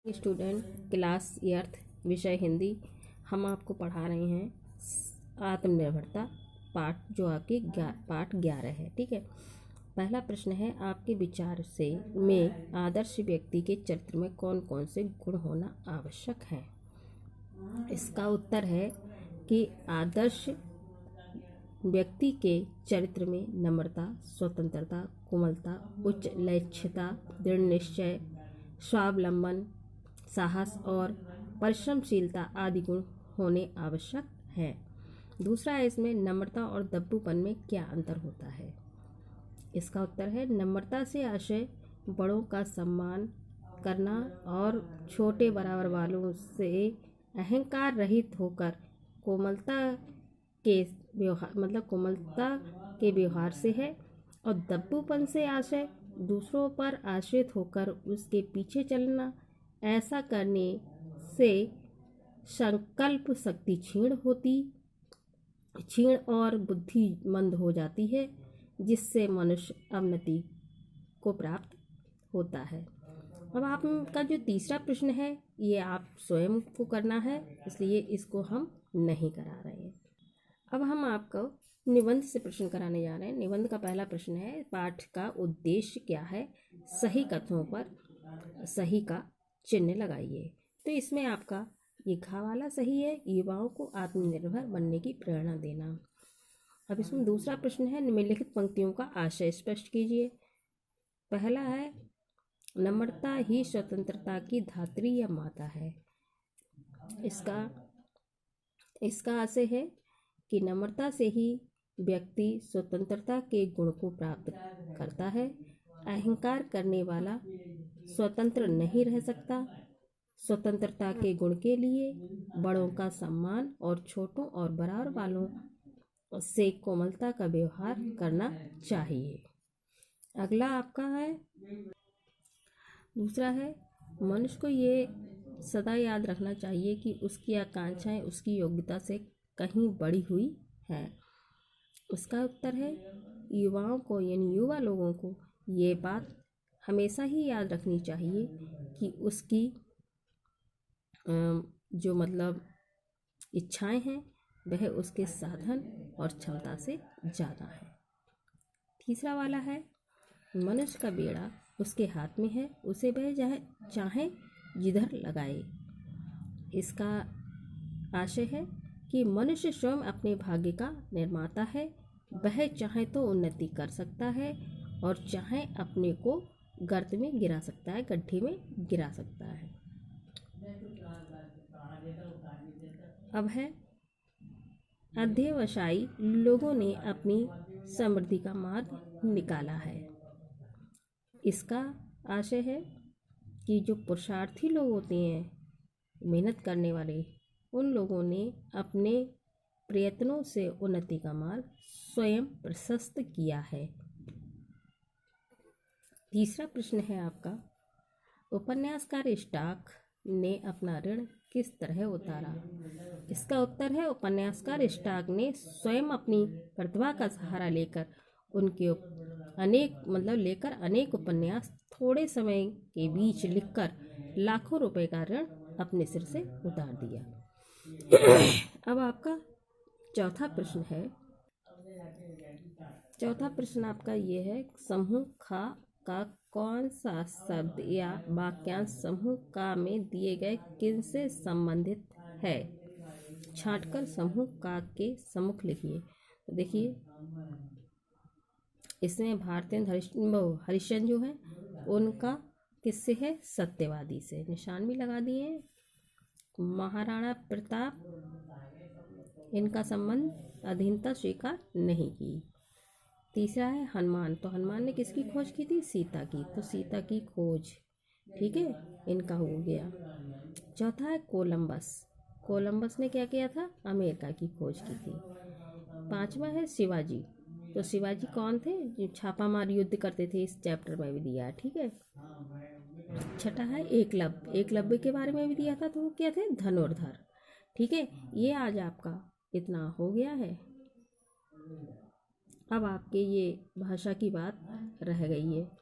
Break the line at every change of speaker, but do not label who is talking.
Student class eighth विषय हिंदी। हम आपको पढ़ा रहे हैं आत्मनिर्भरता पाठ, जो आपकी पाठ 11 है। ठीक है। पहला प्रश्न है, आपके विचार से में आदर्श व्यक्ति के चरित्र में कौन कौन से गुण होना आवश्यक है। इसका उत्तर है कि आदर्श व्यक्ति के चरित्र में नम्रता, स्वतंत्रता, कोमलता, उच्च लक्ष्यता, दृढ़ निश्चय, स्वावलंबन, साहस और परिश्रमशीलता आदि गुण होने आवश्यक है। दूसरा है, इसमें नम्रता और दब्बूपन में क्या अंतर होता है। इसका उत्तर है, नम्रता से आशय बड़ों का सम्मान करना और छोटे बराबर वालों से अहंकार रहित होकर कोमलता के व्यवहार से है। और दब्बूपन से आशय दूसरों पर आश्रित होकर उसके पीछे चलना। ऐसा करने से संकल्प शक्ति क्षीण और बुद्धिमंद हो जाती है, जिससे मनुष्य अवनति को प्राप्त होता है। अब आपका जो तीसरा प्रश्न है, ये आप स्वयं को करना है, इसलिए इसको हम नहीं करा रहे हैं। अब हम आपको निबंध से प्रश्न कराने जा रहे हैं। निबंध का पहला प्रश्न है, पाठ का उद्देश्य क्या है। सही कथनों पर सही का चिन्ह लगाइए। तो इसमें आपका ये घ वाला सही है, युवाओं को आत्मनिर्भर बनने की प्रेरणा देना। अब इसमें दूसरा प्रश्न है, निम्नलिखित पंक्तियों का आशय स्पष्ट कीजिए। पहला है, नम्रता ही स्वतंत्रता की धात्री या माता है। इसका आशय है कि नम्रता से ही व्यक्ति स्वतंत्रता के गुण को प्राप्त करता है। अहंकार करने वाला स्वतंत्र नहीं रह सकता। स्वतंत्रता के गुण के लिए बड़ों का सम्मान और छोटों और बराबर वालों से कोमलता का व्यवहार करना चाहिए। अगला आपका है, दूसरा है, मनुष्य को ये सदा याद रखना चाहिए कि उसकी आकांक्षाएं उसकी योग्यता से कहीं बढ़ी हुई हैं। उसका उत्तर है, युवाओं को यानी युवा लोगों को ये बात हमेशा ही याद रखनी चाहिए कि उसकी जो इच्छाएं हैं वह उसके साधन और क्षमता से ज़्यादा है। तीसरा वाला है, मनुष्य का बेड़ा उसके हाथ में है, उसे वह चाहे जिधर लगाए। इसका आशय है कि मनुष्य स्वयं अपने भाग्य का निर्माता है। वह चाहे तो उन्नति कर सकता है और चाहे अपने को गर्त में गिरा सकता है, गड्ढे में गिरा सकता है। अब है, अध्यवसायी लोगों ने अपनी समृद्धि का मार्ग निकाला है। इसका आशय है कि जो पुरुषार्थी लोग होते हैं, मेहनत करने वाले, उन लोगों ने अपने प्रयत्नों से उन्नति का मार्ग स्वयं प्रशस्त किया है। तीसरा प्रश्न है आपका, उपन्यासकार स्टॉक ने अपना ऋण किस तरह उतारा। इसका उत्तर है, उपन्यासकार स्टॉक ने स्वयं अपनी प्रतिभा का सहारा लेकर अनेक उपन्यास थोड़े समय के बीच लिखकर लाखों रुपए का ऋण अपने सिर से उतार दिया। अब आपका चौथा प्रश्न है। चौथा प्रश्न आपका ये है, समूह खा का कौन सा शब्द या वाक्यांश समूह का में दिए गए किन से संबंधित है। छांटकर समूह का के सम्मुख लिखिए। तो देखिए, इसमें भारतेंद्र हरिश्चंद्र जो है उनका किससे है, सत्यवादी से। निशान भी लगा दिए हैं। महाराणा प्रताप, इनका संबंध अधीनता स्वीकार नहीं की। तीसरा है हनुमान, तो हनुमान ने किसकी खोज की थी, सीता की, तो सीता की खोज, ठीक है, इनका हो गया। चौथा है कोलंबस, कोलंबस ने क्या किया था, अमेरिका की खोज की थी। पांचवा है शिवाजी, तो शिवाजी कौन थे, जो छापामार युद्ध करते थे, इस चैप्टर में भी दिया है, ठीक है। छठा है एकलव्य के बारे में भी दिया था, तो वो क्या थे, धनुर्धर, ठीक है। ये आज आपका इतना हो गया है। अब आपके ये भाषा की बात रह गई है।